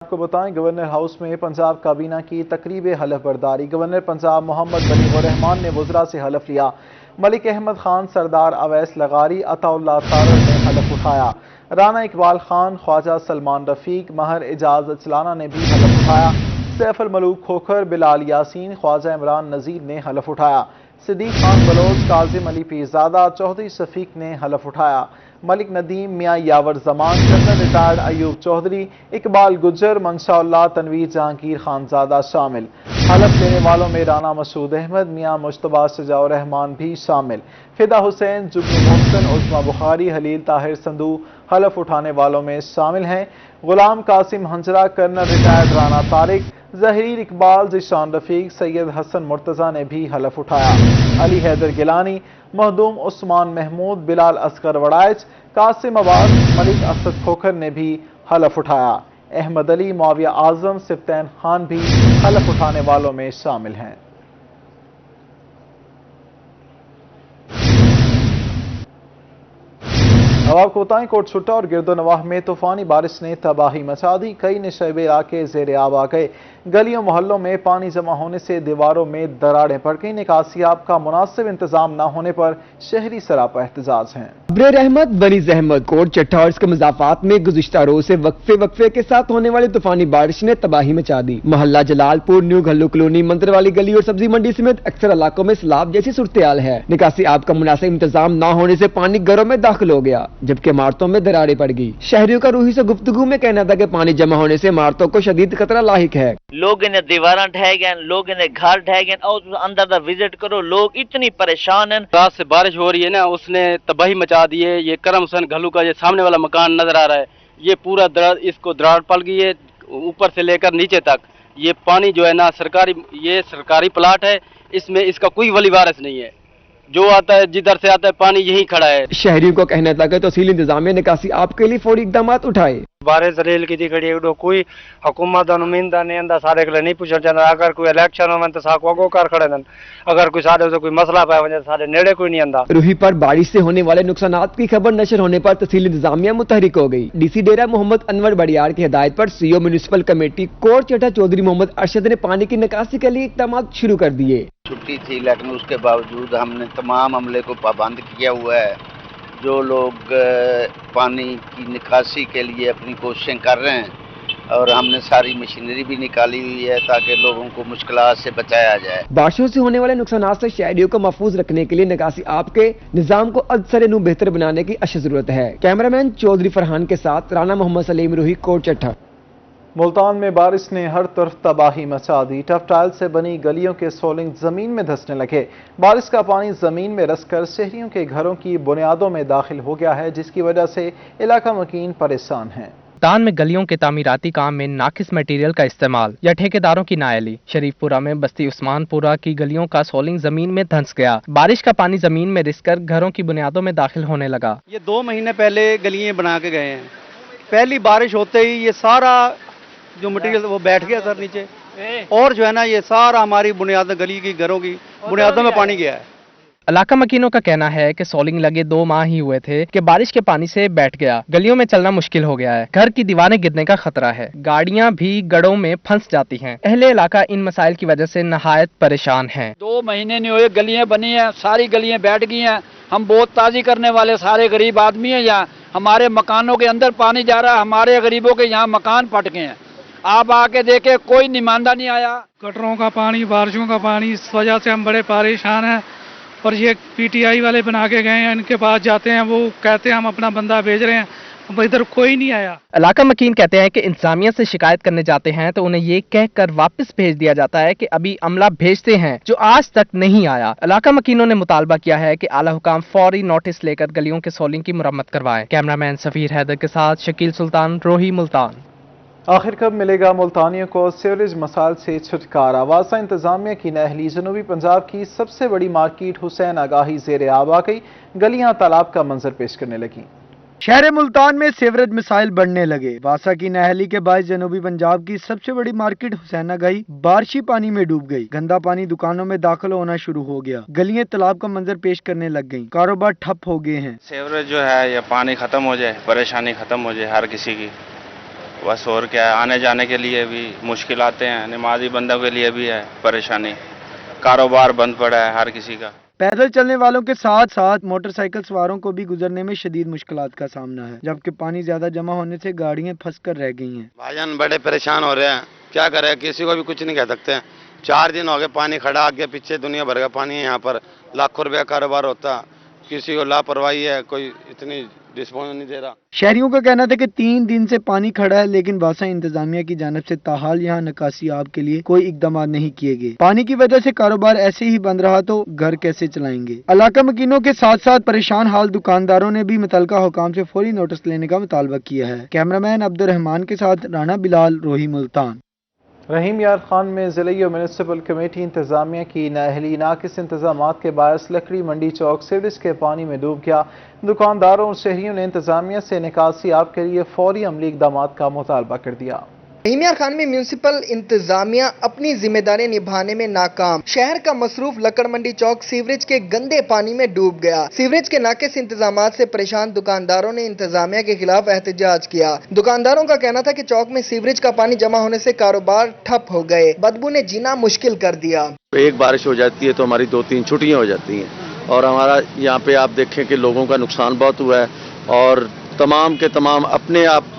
آپ کو بتائیں گورنر ہاؤس میں پنجاب کابینہ کی تقریب حلف برداری۔ گورنر پنجاب محمد بلیغ الرحمان نے وزراء سے حلف لیا۔ ملک احمد خان، سردار اویس لغاری، عطا اللہ تارڑ نے حلف اٹھایا۔ رانا اقبال خان، خواجہ سلمان رفیق، مہر اعجاز اچلانہ نے بھی حلف اٹھایا۔ سیف الملوک کھوکھر، بلال یاسین، خواجہ عمران نذیر نے حلف اٹھایا۔ صدیق خان بلوچ، کاظم علی پیرزادہ، چودھری شفیق نے حلف اٹھایا۔ ملک ندیم، میاں یاور زمان، جنرل ریٹائرڈ ایوب چودھری، اقبال گجر، منشاء اللہ، تنویر جہانگیر خانزادہ شامل۔ حلف لینے والوں میں رانا مسعود احمد، میاں مجتبیٰ شجاع الرحمان بھی شامل۔ فدا حسین، جگنو محسن، عظمی بخاری، حلیل طاہر سندھو حلف اٹھانے والوں میں شامل ہیں۔ غلام قاسم ہنجرہ، کرنل ریٹائرڈ رانا طارق، ظہیر اقبال، ذیشان رفیق، سید حسن مرتضیٰ نے بھی حلف اٹھایا۔ علی حیدر گیلانی، مخدوم عثمان محمود، بلال اصغر وڑائچ، قاسم عباس، ملک اسد کھوکھر نے بھی حلف اٹھایا۔ احمد علی، معاویہ اعظم، سفتین خان بھی حلف اٹھانے والوں میں شامل ہیں۔ اب آپ کو بتائیں کوٹ چھٹا اور گرد و نواح میں طوفانی بارش نے تباہی مچا دی۔ کئی نشیبے علاقے زیر آب آ گئے۔ گلیوں محلوں میں پانی جمع ہونے سے دیواروں میں دراڑیں پڑ گئیں۔ نکاسی آب کا مناسب انتظام نہ ہونے پر شہری سراپا احتجاج ہیں۔ ابر رحمت بنی زحمت کوٹ چٹھا اور اس کے مضافات میں گزشتہ روز سے وقفے کے ساتھ ہونے والی طوفانی بارش نے تباہی مچا دی۔ محلہ جلال پور، نیو گھلو کلونی، منتر والی گلی اور سبزی منڈی سمیت اکثر علاقوں میں سیلاب جیسی صورتحال ہے۔ نکاسی آب کا مناسب انتظام نہ ہونے سے پانی گھروں میں داخل ہو گیا، جبکہ عمارتوں میں دراڑیں پڑ گئی۔ شہریوں کا روحی سے گفتگو میں کہنا تھا کہ پانی جمع ہونے سے عمارتوں کو شدید خطرہ لاحق ہے۔ لوگ نے دیواراں ڈھہ گئے، لوگ نے گھر ڈھہ گئے، اور اندر دا وزٹ کرو، لوگ اتنی پریشان ہیں۔ رات سے بارش ہو رہی ہے نا، اس نے تباہی مچا دی ہے۔ یہ کرم حسین گھلو کا یہ سامنے والا مکان نظر آ رہا ہے، یہ پورا اس کو دراڑ پڑ گئی ہے اوپر سے لے کر نیچے تک۔ یہ پانی جو ہے نا سرکاری پلاٹ ہے، اس میں اس کا کوئی ولی وارث نہیں ہے۔ جو آتا ہے جدھر سے آتا ہے پانی یہیں کھڑا ہے۔ شہریوں کو کہنا تھا کہ تحصیل انتظامیہ نکاسی آپ کے لیے فوری اقدامات اٹھائے۔ بارے زریل کی دی کھڑی ہے، کوئی حکومت دا نمائندہ نہیں اندا سارے کے نہیں پوچھنا چاہتا۔ اگر کوئی الیکشن ہو تو ساکو اگو کر کھڑے دن، اگر کوئی سارے سے کوئی مسئلہ پائے وجہ سارے نیڑے کوئی نہیں آندا۔ روہی پر بارش سے ہونے والے نقصانات کی خبر نشر ہونے پر تحصیل انتظامیہ متحرک ہو گئی۔ ڈی سی ڈیرہ محمد انور بڑیار کی ہدایت پر سی او میونسپل کمیٹی کوٹ چٹھا چودھری محمد ارشد نے پانی کی نکاسی کے لیے اقدامات شروع کر دیے۔ چھٹی تھی لیکن اس کے باوجود ہم نے تمام عملے کو پابند کیا ہوا ہے۔ جو لوگ پانی کی نکاسی کے لیے اپنی کوششیں کر رہے ہیں، اور ہم نے ساری مشینری بھی نکالی ہوئی ہے تاکہ لوگوں کو مشکلات سے بچایا جائے۔ بارشوں سے ہونے والے نقصانات سے شہریوں کو محفوظ رکھنے کے لیے نکاسی آب کے نظام کو ازسر نو بہتر بنانے کی اشد ضرورت ہے۔ کیمرامین چودھری فرحان کے ساتھ رانا محمد سلیم، روہی، کوٹ چٹھا۔ ملتان میں بارش نے ہر طرف تباہی مچا دی۔ ٹف ٹائل سے بنی گلیوں کے سولنگ زمین میں دھسنے لگے۔ بارش کا پانی زمین میں رس کر شہریوں کے گھروں کی بنیادوں میں داخل ہو گیا ہے، جس کی وجہ سے علاقہ مکین پریشان ہیں۔ ملتان میں گلیوں کے تعمیراتی کام میں ناقص میٹیریل کا استعمال یا ٹھیکیداروں کی نااہلی۔ شریف پورہ میں بستی عثمان پورہ کی گلیوں کا سولنگ زمین میں دھنس گیا۔ بارش کا پانی زمین میں رس کر گھروں کی بنیادوں میں داخل ہونے لگا۔ یہ 2 مہینے پہلے گلیاں بنا کے گئے ہیں، پہلی بارش ہوتے ہی یہ سارا جو مٹیریل وہ بیٹھ گیا سر نیچے، اور جو ہے نا یہ سارا ہماری بنیاد گلی کی گھروں کی بنیادوں میں پانی گیا ہے۔ علاقہ مکینوں کا کہنا ہے کہ سولنگ لگے 2 ماہ ہی ہوئے تھے کہ بارش کے پانی سے بیٹھ گیا، گلیوں میں چلنا مشکل ہو گیا ہے، گھر کی دیواریں گرنے کا خطرہ ہے، گاڑیاں بھی گڑوں میں پھنس جاتی ہیں۔ اہل علاقہ ان مسائل کی وجہ سے نہایت پریشان ہیں۔ 2 مہینے نہیں ہوئے، گلیاں بنی ہیں، ساری گلیاں بیٹھ گئی ہیں۔ ہم بہت تازی کرنے والے سارے غریب آدمی ہیں، یہاں ہمارے مکانوں کے اندر پانی جا رہا ہے، ہمارے غریبوں کے یہاں مکان پھٹ گئے ہیں۔ آپ آ کے دیکھیں، کوئی نمائندہ نہیں آیا۔ گٹروں کا پانی، بارشوں کا پانی، اس وجہ سے ہم بڑے پریشان ہیں، اور یہ پی ٹی آئی والے بنا کے گئے ہیں، ان کے پاس جاتے ہیں، وہ کہتے ہیں ہم اپنا بندہ بھیج رہے ہیں، اب ادھر کوئی نہیں آیا۔ علاقہ مکین کہتے ہیں کہ انتظامیہ سے شکایت کرنے جاتے ہیں تو انہیں یہ کہہ کر واپس بھیج دیا جاتا ہے کہ ابھی عملہ بھیجتے ہیں، جو آج تک نہیں آیا۔ علاقہ مکینوں نے مطالبہ کیا ہے کہ اعلی حکام فوری نوٹس لے کر گلیوں کے سولنگ کی مرمت کروائیں۔ کیمرامین سفیر حیدر کے ساتھ شکیل سلطان، روہی، ملتان۔ آخر کب ملے گا ملتانیوں کو سیوریج مسائل سے چھٹکارا؟ واسطہ انتظامیہ کی نااہلی، جنوبی پنجاب کی سب سے بڑی مارکیٹ حسین آگاہی زیر آب آ گئی، گلیاں تالاب کا منظر پیش کرنے لگیں۔ شہر ملتان میں سیوریج مسائل بڑھنے لگے۔ واسا کی نااہلی کے باعث جنوبی پنجاب کی سب سے بڑی مارکیٹ حسین آگاہی بارشی پانی میں ڈوب گئی۔ گندا پانی دکانوں میں داخل ہونا شروع ہو گیا، گلیاں تالاب کا منظر پیش کرنے لگ گئیں، کاروبار ٹھپ ہو گئے ہیں۔ سیوریج جو ہے یہ پانی ختم ہو جائے، پریشانی ختم ہو جائے ہر کسی کی، बस और क्या है, आने जाने के लिए भी मुश्किल आते हैं, नमाजी बंदों के लिए भी है परेशानी, कारोबार बंद पड़ा है हर किसी का। पैदल चलने वालों के साथ साथ मोटरसाइकिल सवारों को भी गुजरने में शदीद मुश्किलात का सामना है, जबकि पानी ज्यादा जमा होने से गाड़ियां फंसकर रह गई हैं। भाईजान बड़े परेशान हो रहे हैं, क्या करें, किसी को भी कुछ नहीं कह सकते हैं। 4 दिन हो गए पानी खड़ा, आगे पीछे दुनिया भर का पानी है। यहाँ पर लाखों रुपया कारोबार होता, किसी को लापरवाही है, कोई इतनी रिस्पॉन्स नहीं दे रहा। शहरियों का कहना था कि 3 दिन से पानी खड़ा है, लेकिन बासा इंतजामिया की जानिब से ताहाल यहाँ निकासी आब के लिए कोई इकदाम नहीं किए गए। पानी की वजह से कारोबार ऐसे ही बंद रहा तो घर कैसे चलाएंगे। इलाका मकीनों के साथ साथ परेशान हाल दुकानदारों ने भी मुतलका हुकाम से फौरी नोटिस लेने का मुतालबा किया है। कैमरामैन अब्दुर्रहमान के साथ राना बिलाल, रोही मुल्तान। रहीम यार खान में ज़िले और म्यूनसिपल कमेटी इंतजामिया की नाअहली नाकिस इंतजामात के बायस लकड़ी मंडी चौक सीवरेज के पानी में डूब गया। दुकानदारों और शहरियों ने इंतजामिया से निकासी आब के लिए फौरी अमली इक़दाम का मुतालबा कर दिया। रहीम यार खान में म्यूनसिपल इंतजामिया अपनी जिम्मेदारी निभाने में नाकाम। शहर का मसरूफ लकड़ मंडी चौक सीवरेज के गंदे पानी में डूब गया। सीवरेज के नाकिस इंतजामात से परेशान दुकानदारों ने इंतजामिया के खिलाफ एहतजाज किया। दुकानदारों का कहना था कि चौक में सीवरेज का पानी जमा होने से कारोबार ठप हो गए, बदबू ने जीना मुश्किल कर दिया। एक बारिश हो जाती है तो हमारी 2-3 छुट्टियां हो जाती हैं और हमारा यहाँ पे आप देखें कि लोगों का नुकसान बहुत हुआ है और तमाम के तमाम अपने आप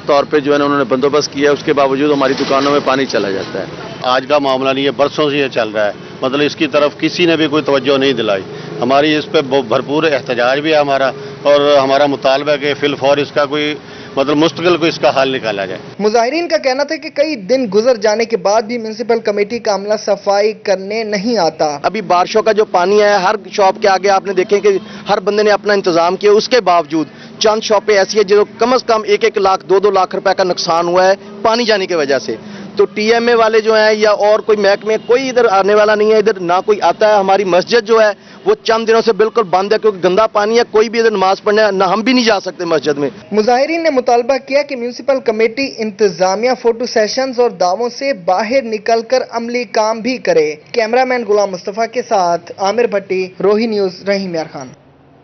तौर पे जो है ना उन्होंने बंदोबस्त किया है, उसके बावजूद हमारी दुकानों में पानी चला जाता है। आज का मामला नहीं है, बरसों से ये चल रहा है, मतलब इसकी तरफ किसी ने भी कोई तवज्जो नहीं दिलाई। हमारी इस पे भरपूर एहतजाज भी है हमारा, और हमारा मुतालबा है कि फिलफौर इसका कोई मतलब मुस्तकिल को इसका हल निकाला जाए। मुजाहिरीन का कहना था कि कई दिन गुजर जाने के बाद भी म्यूनसिपल कमेटी का अमला सफाई करने नहीं आता। अभी बारिशों का जो पानी है हर शॉप के आगे आपने देखें कि हर बंदे ने अपना इंतजाम किया, उसके बावजूद चंद शॉपें ऐसी है जो कम से कम 1-1 लाख 2-2 लाख रुपए का नुकसान हुआ है पानी जाने की वजह से। तो टीएमए वाले जो हैं या और कोई महकमे कोई इधर आने वाला नहीं है, इधर ना कोई आता है। हमारी मस्जिद जो है वो चंद दिनों से बिल्कुल बंद है क्योंकि गंदा पानी है, कोई भी इधर नमाज पढ़ने ना हम भी नहीं जा सकते मस्जिद में। मुजाहिरीन ने मुतालबा किया कि म्यूनसिपल कमेटी इंतजामिया फोटो सेशंस और दावों से बाहर निकलकर अमली काम भी करे। कैमरामैन गुलाम मुस्तफा के साथ आमिर भट्टी, रोही न्यूज, रहीम यार खान।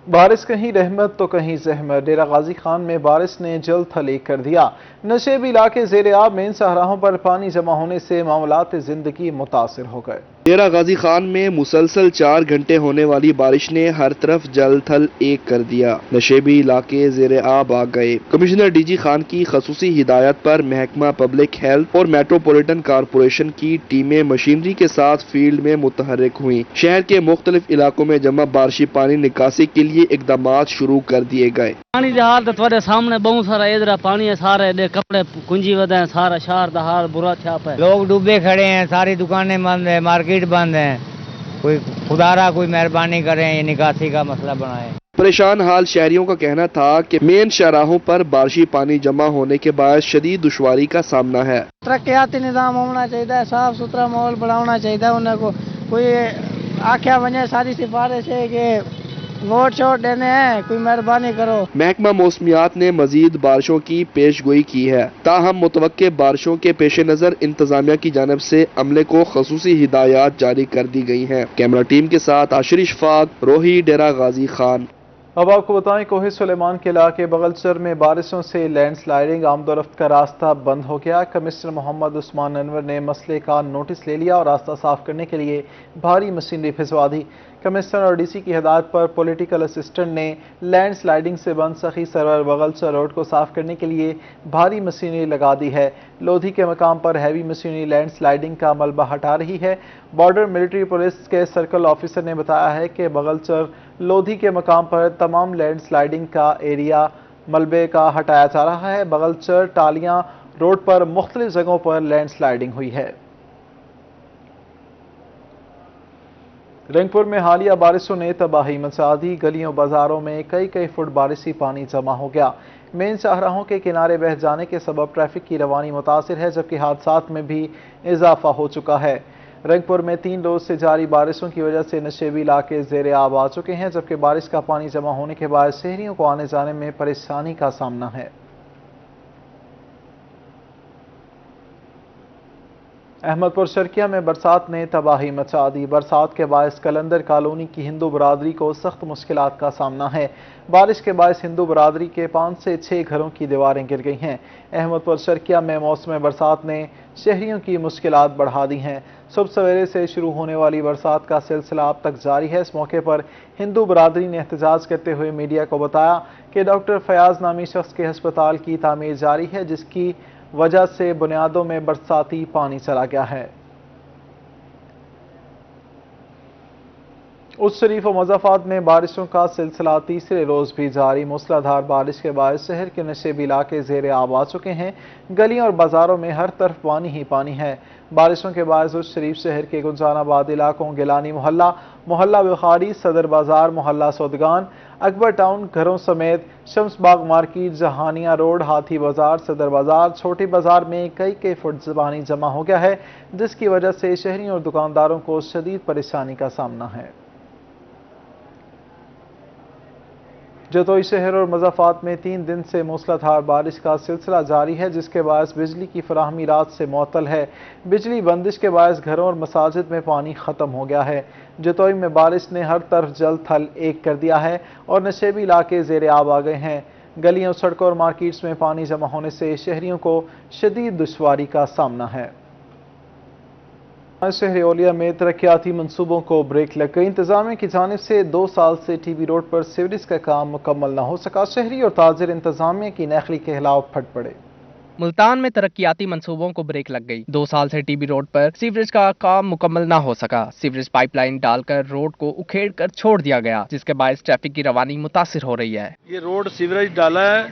बारिश कहीं रहमत तो कहीं जहमत। डेरा गाजी खान में बारिश ने जल्द थलीक कर दिया। नशेबी इलाके ज़ेरे आब मेन शाहराहों पर पानी जमा होने से मामलात जिंदगी मुतासिर हो गए। डेरा गाजी खान में मुसलसल 4 घंटे होने वाली बारिश ने हर तरफ जल थल एक कर दिया। नशेबी इलाके ज़ेरे आब आ गए। कमिश्नर डीजी खान की खसूसी हिदायत पर महकमा पब्लिक हेल्थ और मेट्रोपॉलिटन कारपोरेशन की टीमें मशीनरी के साथ फील्ड में मुतहर्रिक हुई। शहर के मुख्तलिफ इलाकों में जमा बारिशी पानी निकासी के लिए इकदाम शुरू कर दिए गए। पानी का हाल तो तुम्हारे सामने बहुत सारा इधर पानी है, सारे कपड़े कुंजी वद है, सारा शहर का हाल बुरा छाप है। लोग डूबे खड़े हैं, सारी दुकानें बंद है, मार्केट बंद है। कोई खुदारा कोई मेहरबानी करें, ये निकासी का मसला बनाए। परेशान हाल शहरियों का कहना था कि मेन शाहराहों पर बारिशी पानी जमा होने के बाद शदीद दुश्वारी का सामना है। तरक्याती निज़ाम होना चाहिए, साफ सुथरा माहौल बनाना चाहिए। उन्हें कोई आख्या वजह सारी सिफारिश है कि वोट शोट देने हैं, कोई मेहरबानी करो। महकमा मौसमियात ने मजीद बारिशों की पेशगोई की है, ताहम मुतवक्के बारिशों के पेश नजर इंतजामिया की जानिब से अमले को खसूसी हिदायत जारी कर दी गई हैं। कैमरा टीम के साथ आशिर इशफाक, रोही, डेरा गाजी खान। अब आपको बताएं कोहे सुलेमान के इलाके बगलचर में बारिशों से लैंडस्लाइडिंग आमदोरफ्त का रास्ता बंद हो गया। कमिश्नर मोहम्मद उस्मान अनवर ने मसले का नोटिस ले लिया और रास्ता साफ करने के लिए भारी मशीनरी भिजवा दी। कमिश्नर और डीसी की हिदायत पर पॉलिटिकल असिस्टेंट ने लैंडस्लाइडिंग से बंद सखी सरवर बगलचर रोड को साफ करने के लिए भारी मशीनरी लगा दी है। लोधी के मकाम पर हैवी मशीनरी लैंडस्लाइडिंग का मलबा हटा रही है। बॉर्डर मिलिट्री पुलिस के सर्कल ऑफिसर ने बताया है कि बगलचर लोधी के मकाम पर तमाम लैंडस्लाइडिंग का एरिया मलबे का हटाया जा रहा है। बगलचर टालियां रोड पर मुख्तलिफ जगहों पर लैंडस्लाइडिंग हुई है। रंगपुर में हालिया बारिशों ने तबाही मचा दी। गलियों बाजारों में कई फुट बारिशी पानी जमा हो गया। मेन शाहराहों के किनारे बह जाने के सबब ट्रैफिक की रवानी मुतासिर है, जबकि हादसात में भी इजाफा हो चुका है। रंगपुर में 3 रोज से जारी बारिशों की वजह से नशेबी इलाके ज़ेरे आब आ चुके हैं, जबकि बारिश का पानी जमा होने के बाद शहरियों को आने जाने में परेशानी का सामना है। अहमदपुर शर्किया में बरसात ने तबाही मचा दी। बरसात के बायस कलंदर कॉलोनी की हिंदू बरादरी को सख्त मुश्किलात का सामना है। बारिश के बायस हिंदू बरादरी के 5 से 6 घरों की दीवारें गिर गई हैं। अहमदपुर शर्किया में मौसम बरसात ने शहरियों की मुश्किलात बढ़ा दी हैं। सुबह सवेरे से शुरू होने वाली बरसात का सिलसिला अब तक जारी है। इस मौके पर हिंदू बरादरी ने एहतजाज करते हुए मीडिया को बताया कि डॉक्टर फयाज नामी शख्स के अस्पताल की तामीर जारी है, जिसकी वजह से बुनियादों में बरसाती पानी चला गया है। उस शरीफ और मुज़फ्फराबाद में बारिशों का सिलसिला तीसरे रोज भी जारी। मूसलाधार बारिश के बाद शहर के नशेबी इलाके ज़ेरे आब आ चुके हैं। गलियों और बाजारों में हर तरफ पानी ही पानी है। बारिशों के बाद उस शरीफ शहर के गुंजानाबाद इलाकों गिलानी मोहल्ला, मोहल्ला बुखारी, सदर बाजार, मोहल्ला सौदगान, अकबर टाउन घरों समेत शम्सबाग मार्केट, जहानिया रोड, हाथी बाजार, सदर बाजार, छोटी बाजार में कई फुट पानी जमा हो गया है, जिसकी वजह से शहरियों और दुकानदारों को शदीद परेशानी का सामना है। जतोई शहर और मुज़फ्फराबाद में 3 दिन से मूसलाधार बारिश का सिलसिला जारी है, जिसके बायस बिजली की फराहमी रात से मुअत्तल है। बिजली बंदिश के बायस घरों और मसाजिद में पानी खत्म हो गया है। जतोई में बारिश ने हर तरफ जल थल एक कर दिया है और नशेबी इलाके ज़ेरे आब आ गए हैं। गलियों, सड़कों और मार्केट्स में पानी जमा होने से शहरियों को शदीद दुश्वारी का सामना है। शहर ओलिया में तरक्याती मंसूबों को ब्रेक लग गई। इंतजामिया की जानिब से 2 साल से टीबी रोड पर सीवरेज का काम मुकम्मल न हो सका। शहरी और ताजिर इंतजामिया की नखली के खिलाफ फट पड़े। मुल्तान में तरक्याती मंसूबों को ब्रेक लग गई। 2 साल से टीबी रोड पर सीवरेज का काम मुकम्मल न हो सका। सीवरेज पाइपलाइन डालकर रोड को उखेड़ कर छोड़ दिया गया, जिसके बायस ट्रैफिक की रवानी मुतासिर हो रही है। ये रोड सीवरेज डाला है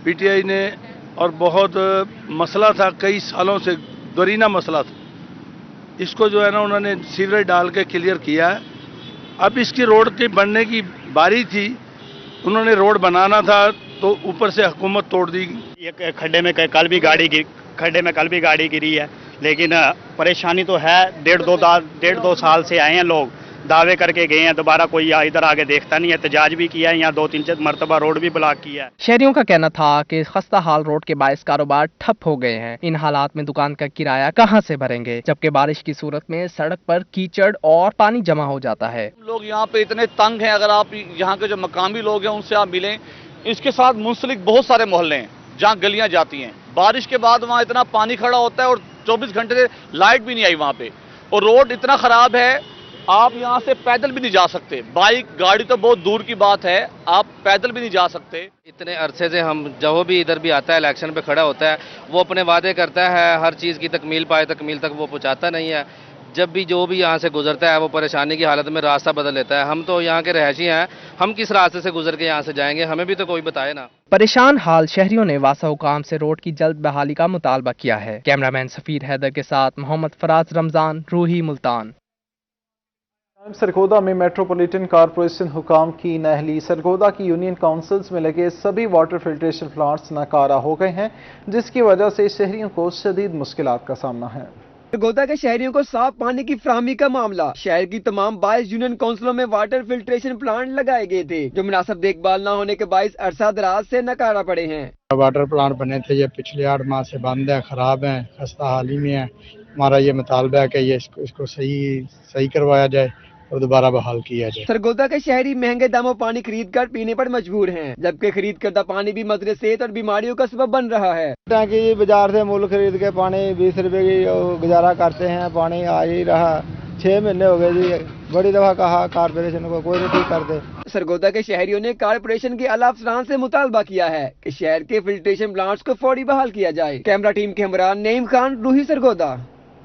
पीटीआई ने और बहुत मसला था, कई सालों से दरीना मसला था। इसको जो है ना उन्होंने सीवरेज डाल के क्लियर किया है। अब इसकी रोड के बनने की बारी थी, उन्होंने रोड बनाना था तो ऊपर से हुकूमत तोड़ दी। ये खड्डे में कल भी गाड़ी गिरी है, लेकिन परेशानी तो है। 1.5-2 साल से आए हैं लोग, दावे करके गए हैं, दोबारा कोई इधर आगे देखता नहीं है। एहतजाज भी किया है, यहाँ 2-3 मरतबा रोड भी ब्लॉक किया है। शहरियों का कहना था कि खस्ता हाल रोड के बायस कारोबार ठप हो गए हैं। इन हालात में दुकान का किराया कहां से भरेंगे, जबकि बारिश की सूरत में सड़क पर कीचड़ और पानी जमा हो जाता है। लोग यहाँ पे इतने तंग हैं, अगर आप यहाँ के जो मकामी लोग हैं उनसे आप मिलें, इसके साथ मुंसलिक बहुत सारे मोहल्ले हैं जहाँ गलियां जाती हैं। बारिश के बाद वहाँ इतना पानी खड़ा होता है और 24 घंटे से लाइट भी नहीं आई वहाँ पे, और रोड इतना खराब है आप यहाँ से पैदल भी नहीं जा सकते। बाइक गाड़ी तो बहुत दूर की बात है, आप पैदल भी नहीं जा सकते। इतने अरसे से हम जो भी इधर भी आता है इलेक्शन पे खड़ा होता है, वो अपने वादे करता है, हर चीज़ की तकमील तक वो पहुँचाता नहीं है। जब भी जो भी यहाँ से गुजरता है वो परेशानी की हालत में रास्ता बदल लेता है। हम तो यहाँ के रहायशी हैं, हम किस रास्ते से गुजर के यहाँ से जाएंगे, हमें भी तो कोई बताए ना। परेशान हाल शहरियों ने वासा हुकाम से रोड की जल्द बहाली का मुतालबा किया है। कैमरामैन सफीर हैदर के साथ मोहम्मद फराज रमजान, रूही, मुल्तान। सरगोदा में मेट्रोपॉलिटन कॉरपोरेशन हुकाम की नहली। सरगोदा की यूनियन काउंसिल्स में लगे सभी वाटर फिल्ट्रेशन प्लांट्स नाकारा हो गए हैं, जिसकी वजह से शहरियों को शदीद मुश्किलात का सामना है। सरगोदा के शहरियों को साफ पानी की फराहमी का मामला। शहर की तमाम 22 यूनियन काउंसिलों में वाटर फिल्ट्रेशन प्लांट लगाए गए थे, जो मुनासिब देखभाल न होने के बायस अरसा दराज से नकारा पड़े हैं। वाटर प्लांट बने थे, ये पिछले 8 माह से बंद है, खराब है, खस्ता हाली में है। हमारा ये मुतालबा है कि ये इसको सही करवाया जाए और दोबारा बहाल किया जाए। सरगोदा के शहरी महंगे दामों पानी खरीद कर पीने पर मजबूर हैं, जबकि खरीद करदा पानी भी मजरे सेहत और बीमारियों का सबब बन रहा है। टैंकी बाजार से मूल खरीद के पानी 20 रुपए की गुजारा करते हैं, पानी आ ही रहा। 6 महीने हो गए जी, बड़ी दफा कहा कारपोरेशन को, कोई नहीं ठीक करते। सरगोदा के शहरियों ने कारपोरेशन के आला अफसरान से मुतालबा किया है कि शहर के फिल्ट्रेशन प्लांट्स को फौरी बहाल किया जाए। कैमरा टीम के हमरा नईम खान, रूही, सरगोदा।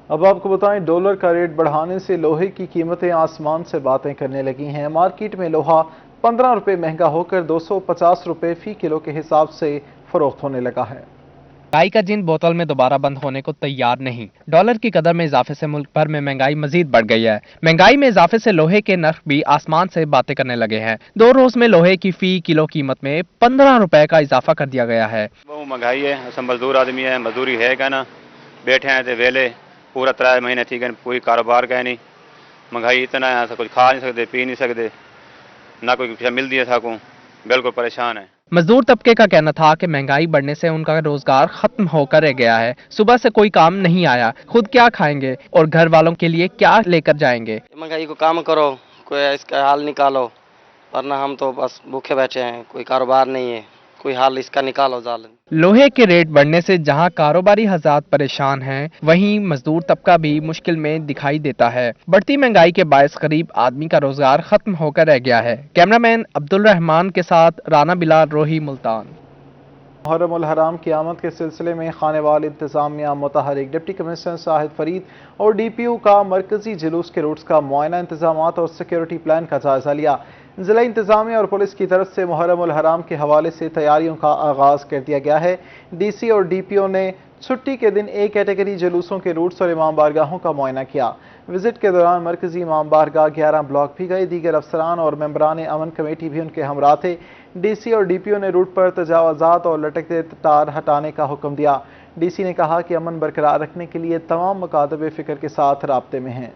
अब आपको बताएं, डॉलर का रेट बढ़ाने से लोहे की कीमतें आसमान से बातें करने लगी हैं। मार्केट में लोहा 15 रुपए महंगा होकर 250 रुपए फी किलो के हिसाब से फरोख्त होने लगा है। महंगाई का जिन बोतल में दोबारा बंद होने को तैयार नहीं। डॉलर की कदर में इजाफे से मुल्क भर में महंगाई मजीद बढ़ गई है। महंगाई में इजाफे से लोहे के नर्ख भी आसमान से बातें करने लगे हैं। 2 रोज में लोहे की फी किलो कीमत में 15 रुपए का इजाफा कर दिया गया है। वो महंगाई है, सब मजदूर आदमी है, मजदूरी है क्या ना, बैठे हैं तो वेले पूरा 3 महीने थी गए, कोई कारोबार का नहीं। महंगाई इतना है, कुछ खा नहीं सकते, पी नहीं सकते, ना कोई मिल दिया था को, बिल्कुल परेशान है। मजदूर तबके का कहना था कि महंगाई बढ़ने से उनका रोजगार खत्म होकर रह गया है। सुबह से कोई काम नहीं आया, खुद क्या खाएंगे और घर वालों के लिए क्या लेकर जाएंगे। महंगाई को काम करो, कोई इसका हाल निकालो, वरना हम तो बस भूखे बैठे हैं, कोई कारोबार नहीं है, कोई हाल इसका निकालो जालिम। लोहे के रेट बढ़ने से जहां कारोबारी हज़रात परेशान हैं, वहीं मजदूर तबका भी मुश्किल में दिखाई देता है। बढ़ती महंगाई के बायस गरीब आदमी का रोजगार खत्म होकर रह गया है। कैमरामैन अब्दुल रहमान के साथ राना बिलाल, रोही, मुल्तान। मुहर्रम उल हराम की आमद के सिलसिले में खानेवाल इंतजामिया मुतहरिक डिप्टी कमिश्नर शाहिद फरीद और DPO का मरकजी जुलूस के रूट्स का मुआयना, इंतजाम और सिक्योरिटी प्लान का जायजा लिया। जिला इंतजामिया और पुलिस की तरफ से मुहर्रम उल हराम के हवाले से तैयारियों का आगाज कर दिया गया है। DC और DPO ने छुट्टी के दिन A कैटेगरी जुलूसों के रूट्स और इमाम बारगाहों का मुआयना किया। विजिट के दौरान मरकजी इमाम बारगाह 11 ब्लॉक भी गए। दीगर अफसरान और मेंबरान अमन कमेटी भी उनके हमरा थे। DC और DPO ने रूट पर तजावजात और लटकते तार हटाने का हुक्म दिया। DC ने कहा कि अमन बरकरार रखने के लिए तमाम मकातब फिक्र के साथ राब्ते में हैं।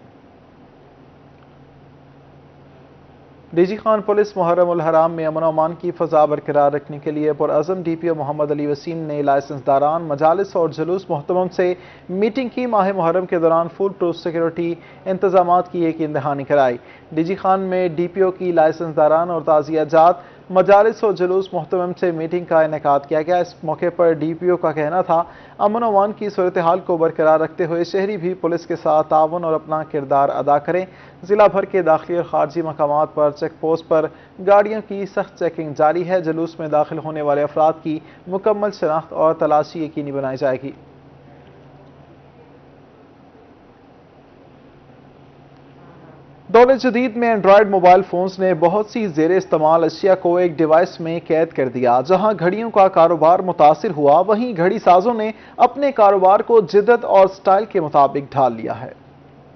DG खान पुलिस मुहर्रम उल हराम में अमन अमान की फ़ज़ा बरकरार रखने के लिए पुरअज़म DPO मोहम्मद अली वसीम ने लाइसेंसदारान, मजालिस और जुलूस मोहतरम से मीटिंग की। माह मुहर्रम के दौरान फुल प्रूफ सिक्योरिटी इंतजामात की एक इंतहानी कराई। DG खान में DPO की लाइसेंसदारान और ताज़ियाजात, मजालिस और जुलूस मोहतरम से मीटिंग का इनेकाद किया गया। इस मौके पर DPO का कहना था अमन अमान की सूरत हाल को बरकरार रखते हुए शहरी भी पुलिस के साथ ताउन और अपना किरदार अदा करें। जिला भर के दाखिली और खारजी मकामात पर चेक पोस्ट पर गाड़ियों की सख्त चेकिंग जारी है। जुलूस में दाखिल होने वाले अफराद की मुकम्मल शनाख्त और तलाशी यकीनी बनाई जाएगी। दौर जदीद में एंड्रॉयड मोबाइल फोन्स ने बहुत सी ज़ेर इस्तेमाल अशिया को एक डिवाइस में कैद कर दिया। जहां घड़ियों का कारोबार मुतासिर हुआ, वहीं घड़ी साजों ने अपने कारोबार को जिद्दत और स्टाइल के मुताबिक ढाल लिया है।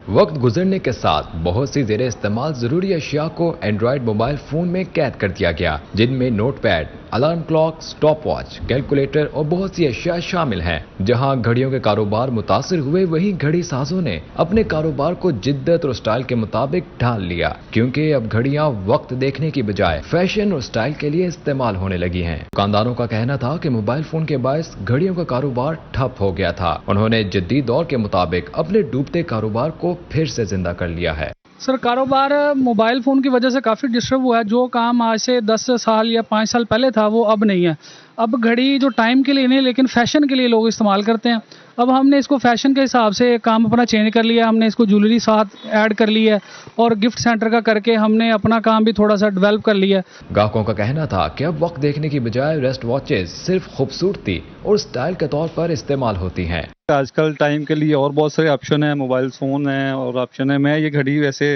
वक्त गुजरने के साथ बहुत सी ज़ेर इस्तेमाल ज़रूरी अशिया को एंड्रॉयड मोबाइल फ़ोन में कैद कर दिया गया, जिनमें notepad, alarm clock, stop watch, calculator और बहुत सी अशिया शामिल हैं। जहां घड़ियों के कारोबार मुतासिर हुए, वहीं घड़ी साजों ने अपने कारोबार को जिद्दत और स्टाइल के मुताबिक ढाल लिया, क्योंकि अब घड़ियां वक्त देखने की बजाय फैशन और स्टाइल के लिए इस्तेमाल होने लगी हैं। दुकानदारों का कहना था कि मोबाइल फोन के बायस घड़ियों का कारोबार ठप हो गया था। उन्होंने जदीद दौर के मुताबिक अपने डूबते कारोबार को फिर से जिंदा कर लिया है। सर, कारोबार मोबाइल फ़ोन की वजह से काफ़ी डिस्टर्ब हुआ है। जो काम आज से 10 साल या 5 साल पहले था वो अब नहीं है। अब घड़ी जो टाइम के लिए नहीं लेकिन फैशन के लिए लोग इस्तेमाल करते हैं। अब हमने इसको फैशन के हिसाब से काम अपना चेंज कर लिया। हमने इसको ज्वेलरी साथ ऐड कर ली है और गिफ्ट सेंटर का करके हमने अपना काम भी थोड़ा सा डेवलप कर लिया। ग्राहकों का कहना था कि अब वक्त देखने की बजाय रेस्ट वॉचेस सिर्फ खूबसूरती और स्टाइल के तौर पर इस्तेमाल होती हैं। आजकल टाइम के लिए और बहुत सारे ऑप्शन है, मोबाइल फ़ोन है और ऑप्शन है। मैं ये घड़ी वैसे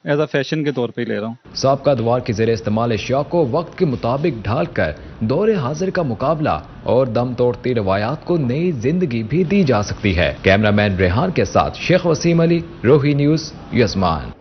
एज अ फैशन के तौर पे ले रहा हूँ। साबका दौर की ज़ेर इस्तेमाल अशिया को वक्त के मुताबिक ढाल कर दौरे हाजिर का मुकाबला और दम तोड़ती रवायात को नई जिंदगी भी दी जा सकती है। कैमरामैन रेहान के साथ शेख वसीम अली, रोही न्यूज़, यजमान।